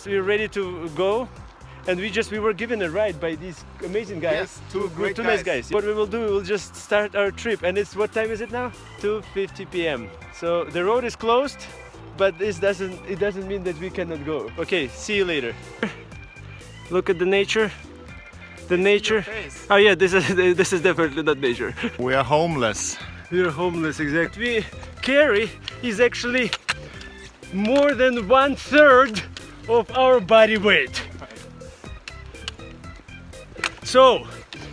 we're ready to go, and we were given a ride by these amazing guys. Yes, two nice guys. What we will do, we'll just start our trip, and it's, what time is it now? 2:50 p.m. So the road is closed, but it doesn't mean that we cannot go. Okay, see you later. Look at the nature. The nature. Oh yeah, this is definitely not nature. We are homeless. We are homeless, exactly. Carry is actually more than 1/3 of our body weight. So,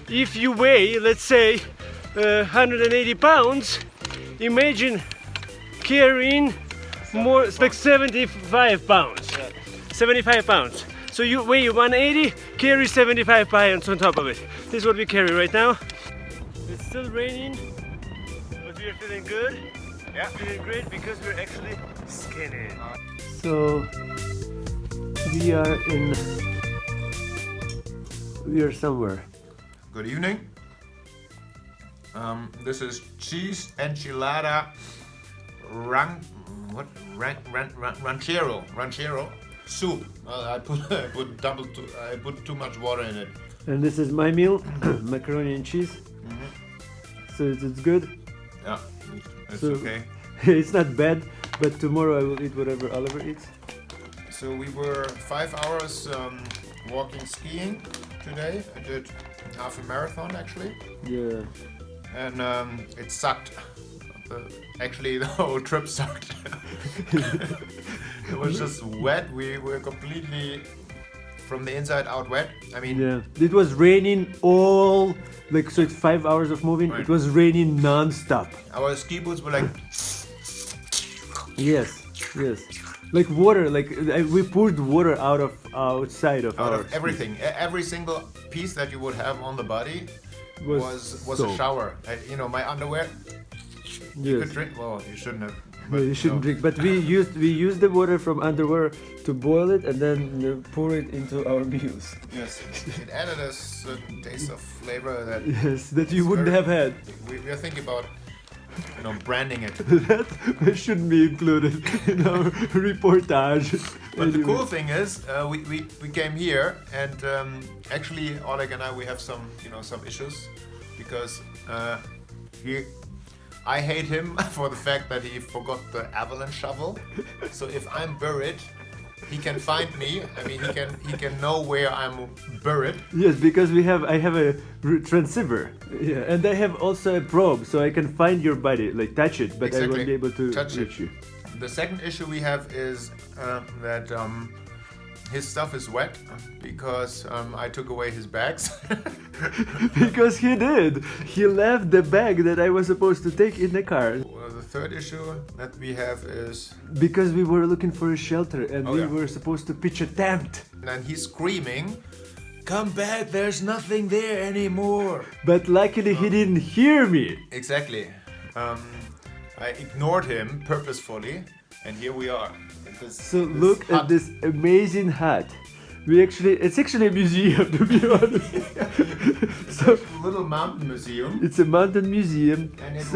if you weigh, let's say, 180 pounds, imagine carrying more, it's like 75 pounds. 75 pounds. So you weigh 180, carry 75 pounds on top of it. This is what we carry right now. It's still raining, but we are feeling good. Yeah, feeling great because we're actually skinny. So we are somewhere. Good evening. This is cheese enchilada ranchero soup. I put too much water in it. And this is my meal, macaroni and cheese. So it's good. Yeah, it's okay. It's not bad, but tomorrow I will eat whatever Oliver eats. So we were 5 hours walking skiing today. I did half a marathon actually. Yeah. And it sucked. Actually, the whole trip sucked. It was just wet. We were completely from the inside out wet. I mean, yeah, it was raining all, like, so it's 5 hours of moving. Right. It was raining non-stop. Our ski boots were like yes, like water. Like we poured water outside of everything. Every single piece that you would have on the body was a shower. You know, my underwear. You could drink. Well, you shouldn't have. But you shouldn't drink. But we used the water from underwear to boil it and then pour it into our meals. Yes, it added a certain taste of flavor that you wouldn't have had. We are thinking about, branding it. That shouldn't be included in our reportage. But the cool thing is, we came here, and actually Oleg and I, we have some issues because I hate him for the fact that he forgot the avalanche shovel. So if I'm buried, he can find me. I mean, he can know where I'm buried. Yes, because I have a transceiver. Yeah, and I have also a probe, so I can find your body, like touch it, but I won't be able to reach you. The second issue we have is that his stuff is wet because I took away his bags. Because he did. He left the bag that I was supposed to take in the car. Well, the third issue that we have is because we were looking for a shelter and we were supposed to pitch a tent. And he's screaming, "Come back, there's nothing there anymore." But luckily he didn't hear me. Exactly. I ignored him purposefully, and here we are. So look at this amazing hut. It's actually a museum, to be honest. So a little mountain museum. It's a mountain museum. And it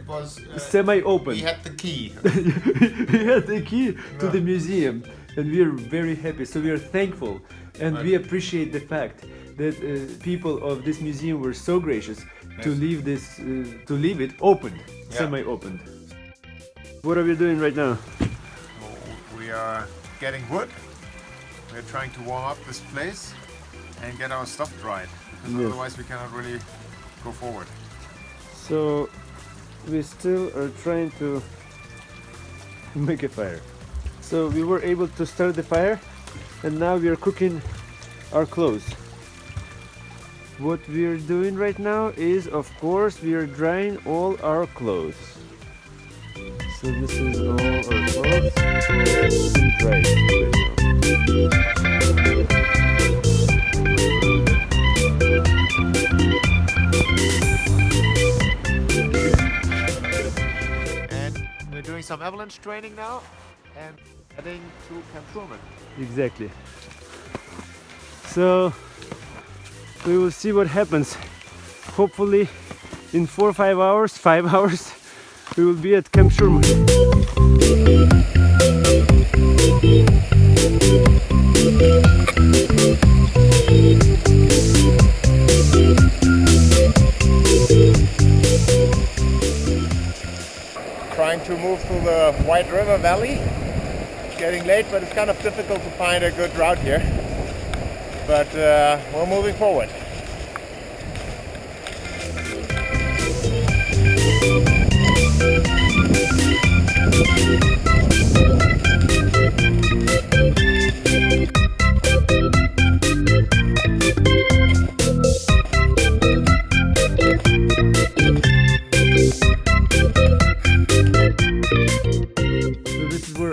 was semi-open. We had the key. We had the key to the museum, and we are very happy. So we are thankful, and we appreciate the fact that people of this museum were so gracious to leave it open, semi-open. What are we doing right now? We are getting wood. We're trying to warm up this place and get our stuff dried, because otherwise we cannot really go forward. So we still are trying to make a fire. So we were able to start the fire, and now we are cooking our clothes. What we are doing right now is, of course, we are drying all our clothes. So this is all our clothes dried right now. And we're doing some avalanche training now and heading to Camp Truman. Exactly. So we will see what happens. Hopefully in 4 or 5 hours, 5 hours, we will be at Camp Truman. trying to move through the White River Valley. It's getting late, but it's kind of difficult to find a good route here. But we're moving forward.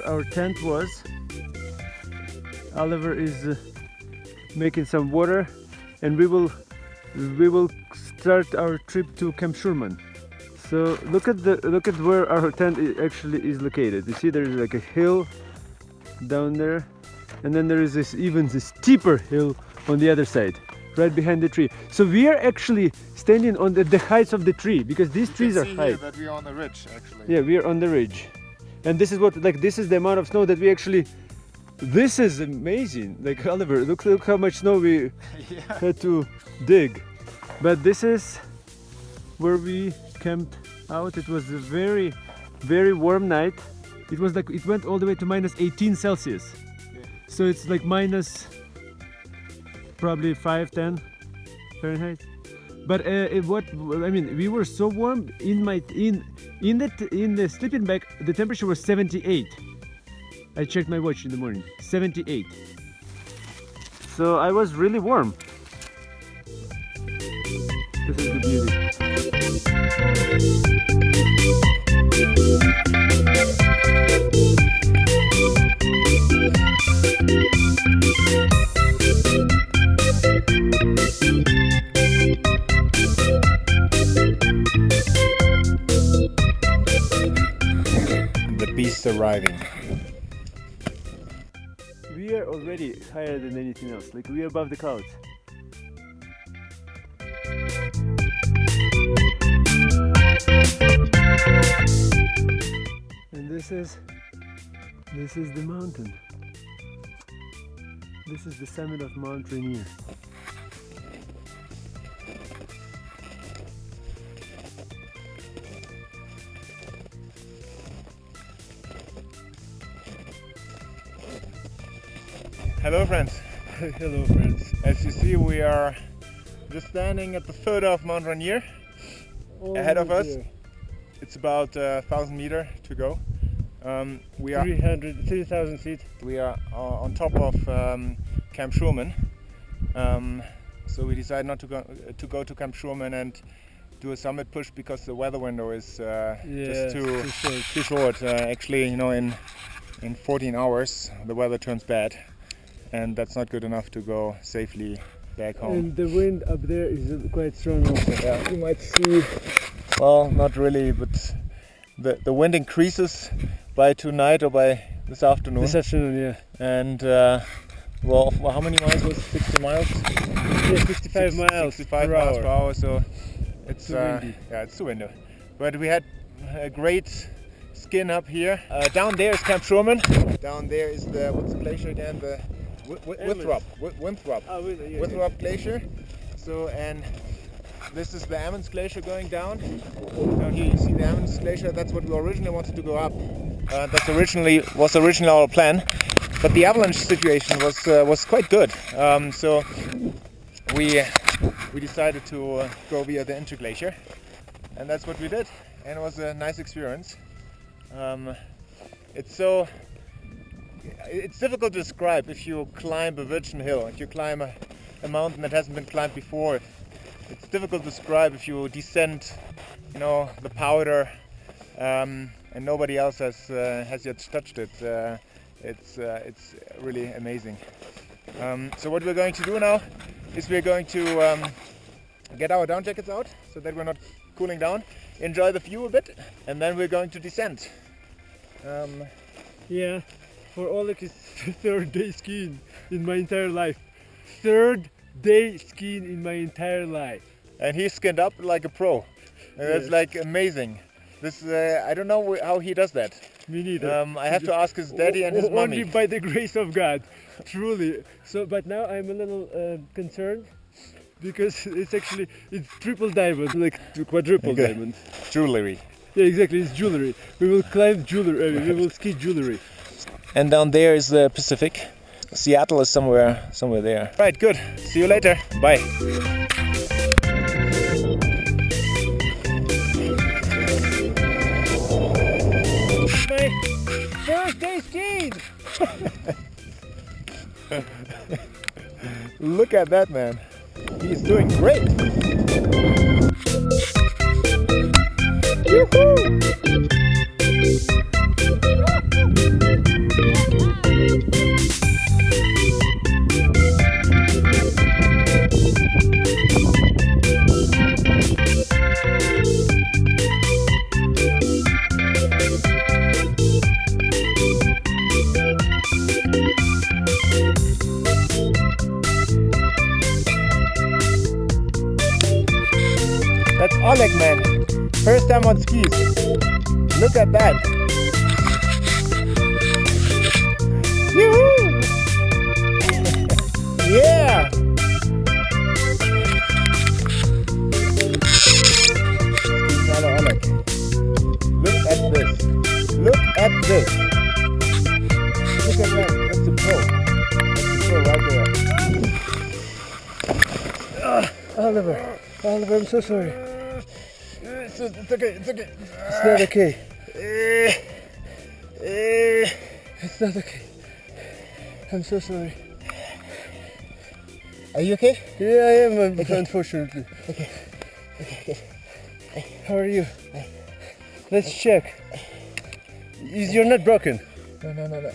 Our tent was. Oliver is making some water, and we will start our trip to Camp Schurman. So look at where our tent actually is located. You see there is like a hill down there, and then there is this steeper hill on the other side, right behind the tree. So we are actually standing on the heights of the tree, because these trees are high. That we are on the ridge, actually. Yeah, we are on the ridge. And this is this is the amount of snow that we actually, this is amazing. Like, Oliver, look how much snow we had to dig. But this is where we camped out. It was a very, very warm night. It was like, it went all the way to minus 18 Celsius. Yeah. So it's like minus probably 5-10 Fahrenheit. But we were so warm in the sleeping bag. The temperature was 78. I checked my watch in the morning. 78. So I was really warm. This is the beauty. The beast arriving. We are already higher than anything else. Like, we are above the clouds. And this is the mountain. This is the summit of Mount Rainier. Hello friends. Hello friends. As you see, we are just standing at the foot of Mount Rainier. Ahead of us, it's about 1,000 meters to go. We are 3,000 feet. We are on top of Camp Schurman. So we decided not to go to Camp Schurman and do a summit push, because the weather window is just too short. Actually, in 14 hours the weather turns bad, and that's not good enough to go safely back home. And the wind up there is quite strong also. Yeah, you might see, well, not really, but the wind increases by tonight or by this afternoon. This afternoon, yeah. And well, how many miles was it? 60 miles? Yeah, 65 miles 65 per miles hour. per hour, so it's too windy. Yeah, it's too windy. But we had a great skin up here. Down there is Camp Schurman. Down there is what's the glacier again? The Winthrop. Winthrop Glacier. So, and this is the Ammons Glacier going down. Down here you see the Ammons Glacier. That's what we originally wanted to go up. That was originally our plan. But the avalanche situation was quite good. So we decided to go via the Interglacier, and that's what we did. And it was a nice experience. It's difficult to describe if you climb a virgin hill, if you climb a mountain that hasn't been climbed before. It's difficult to describe if you descend, the powder, and nobody else has yet touched it. It's really amazing. So what we're going to do now is we're going to get our down jackets out so that we're not cooling down, enjoy the view a bit, and then we're going to descend. Yeah, for Oleg it's third day skiing in my entire life. Third day skiing in my entire life. And he skinned up like a pro. And that's like amazing. This I don't know how he does that. Me neither. I have to ask his daddy and his mommy. Only by the grace of God, truly. So, but now I'm a little concerned, because it's triple diamond, like quadruple diamond. Jewelry. Yeah, exactly. It's jewelry. We will climb jewelry. We will ski jewelry. And down there is the Pacific. Seattle is somewhere there. Right, good. See you later. Bye. My first day skiing. Look at that man. He's doing great. Yoo-hoo! That's Oleg, man. First time on skis. Look at that. Yoo-hoo! Yeah! Hello, Oleg. Look at this. Look at this. Look at that. That's the pro. That's the pro right there. Oliver, I'm so sorry. It's okay, it's okay. It's not okay. It's not okay. I'm so sorry. Are you okay? Yeah, I am, unfortunately. Okay. How are you? Let's check. You're not broken. No.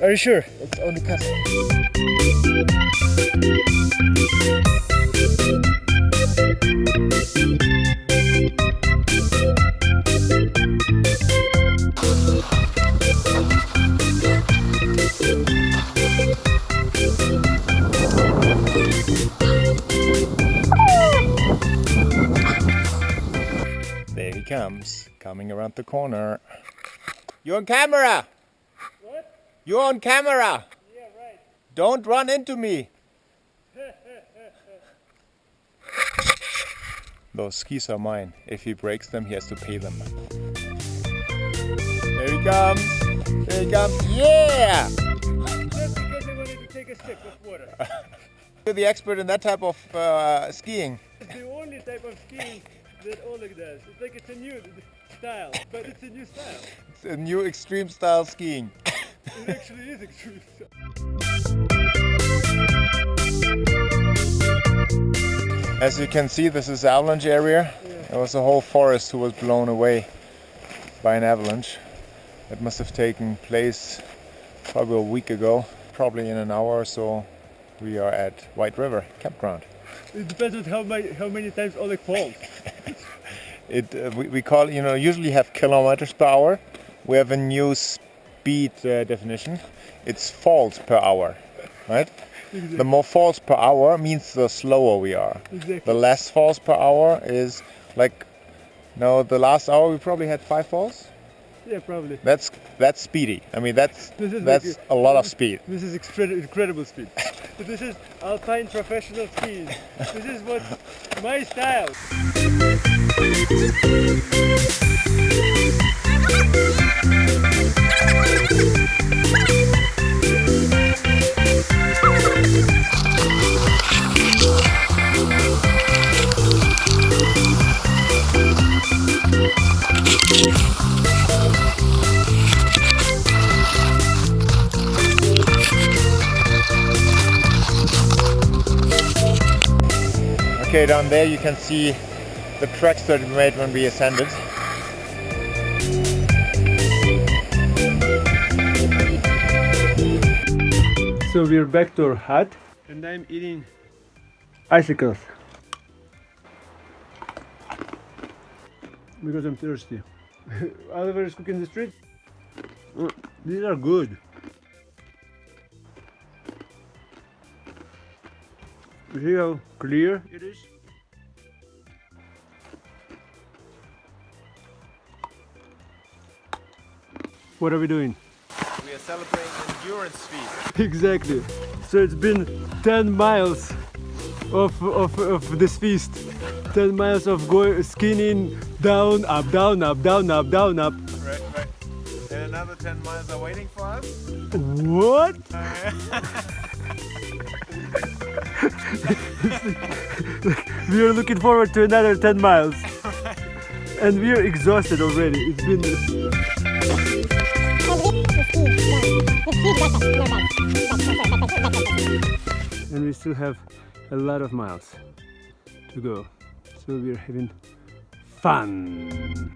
Are you sure? It's only cut. There he comes, coming around the corner. You're on camera! What? You're on camera! Yeah, right. Don't run into me! Those skis are mine. If he breaks them, he has to pay them. There he comes! There he comes! Yeah! Just because I wanted to take a sip of water. You're the expert in that type of skiing. It's the only type of skiing that Oleg does. It's like it's a new style, but it's a new style. It's a new extreme style skiing. It actually is extreme style. As you can see, this is the avalanche area. There was a whole forest who was blown away by an avalanche. It must have taken place probably a week ago. Probably in an hour or so, we are at White River Campground. It depends on how many times Oleg falls. We call, usually have kilometers per hour. We have a new speed definition. It's falls per hour, right? Exactly. The more falls per hour means the slower we are. Exactly. The less falls per hour is like, the last hour we probably had 5 falls. Yeah, probably. That's speedy. I mean, that's Like a lot of speed. This is incredible speed. This is alpine professional skiing. This is what my style. Okay, down there you can see the tracks that we made when we ascended. So we're back to our hut and I'm eating icicles because I'm thirsty. Oliver is cooking the street. These are good. You see how clear it is? What are we doing? We are celebrating endurance feast. Exactly. So it's been 10 miles of this feast. 10 miles of skiing, down, up, down, up, down, up, down, up. Right, right. And another 10 miles are waiting for us. What? We are looking forward to another 10 miles. And we are exhausted already. It's been... And we still have a lot of miles to go. So we are having fun.